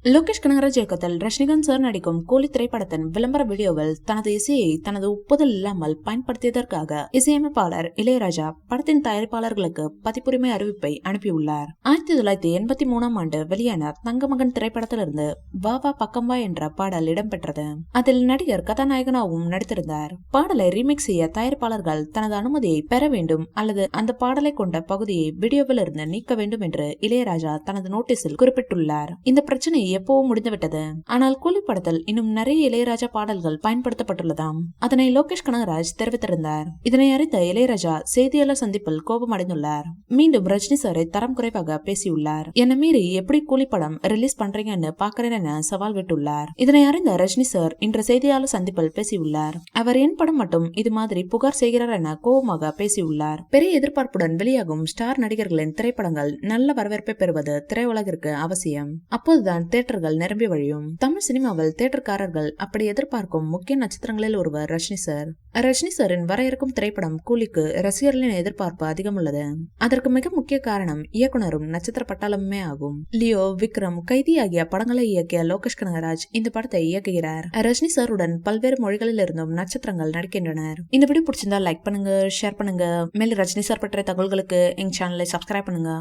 லோகேஷ் கனகராஜ் இயக்கத்தில் ரஜினிகாந்த் சார் நடிக்கும் கூலி திரைப்படத்தின் விளம்பர வீடியோவில் தனது இசையை தனது ஒப்புதல் இல்லாமல் பயன்படுத்தியதற்காக இசையமைப்பாளர் இளையராஜா படத்தின் தயாரிப்பாளர்களுக்கு பதிப்புரிமை அறிவிப்பை அனுப்பியுள்ளார். 1983 ஆண்டு வெளியான தங்கமகன் திரைப்படத்திலிருந்து வா வா பக்கம் வா என்ற பாடல் இடம்பெற்றது. அதில் நடிகர் கதாநாயகனாகவும் நடித்திருந்தார். பாடலை ரீமேக் செய்ய தயாரிப்பாளர்கள் தனது அனுமதியை பெற வேண்டும் அல்லது அந்த பாடலை கொண்ட பகுதியை வீடியோவில் இருந்து நீக்க வேண்டும் என்று இளையராஜா தனது நோட்டீஸில் குறிப்பிட்டுள்ளார். இந்த பிரச்சனை எப்பவும் முடிந்துவிட்டது. ஆனால் கூலி படத்தில் இன்னும் நிறைய இளையராஜா பாடல்கள் பயன்படுத்தப்பட்டுள்ளதாம். அதனை லோகேஷ் கனகராஜ் தெரிவித்திருந்தார். இதனை அறிந்த இளையராஜா செய்தியாளர் சந்திப்பில் கோபம் அடைந்துள்ளார். மீண்டும் ரஜினி சாரை தரம் குறைவாக பேசியுள்ளார். என்ன மீறி எப்படி கூலி படம் ரிலீஸ் பண்றீங்கன்னு பாக்குறேன் என சவால் விட்டுள்ளார். இதனை அறிந்த ரஜினி சார் இன்று செய்தியாளர் சந்திப்பில் பேசியுள்ளார். அவர் என் படம் மட்டும் இது மாதிரி புகார் செய்கிறார் என கோபமாக பேசியுள்ளார். பெரிய எதிர்பார்ப்புடன் வெளியாகும் ஸ்டார் நடிகர்களின் திரைப்படங்கள் நல்ல வரவேற்பை பெறுவது திரையுலகிற்கு அவசியம். அப்போதுதான் தியேட்டர்கள் நிரம்பி வழியும். தமிழ் சினிமாவில் தியேட்டர்காரர்கள் அப்படி எதிர்பார்க்கும் முக்கிய நட்சத்திரங்களில் ஒருவர் ரஜினி சார். ரஜினி சாரின் வர இருக்கும் திரைப்படம் கூலிக்கு ரசிகர்களின் எதிர்பார்ப்பு அதிகம் உள்ளது. அதற்கு மிக முக்கிய காரணம் இயக்குனரும் நட்சத்திர பட்டாளமுமே ஆகும். லியோ, விக்ரம், கைதி ஆகிய படங்களை இயக்கிய லோகேஷ் கனகராஜ் இந்த படத்தை இயக்குகிறார். ரஜினி சாருடன் பல்வேறு மொழிகளில் இருந்தும் நட்சத்திரங்கள் நடிக்கின்றனர். இந்த வீடியோ பிடிச்சிருந்தா லைக் பண்ணுங்க, ஷேர் பண்ணுங்க. மேலும் ரஜினி சார் பற்றிய தகவல்களுக்கு எங்க சேனலை சப்ஸ்கிரைப் பண்ணுங்க.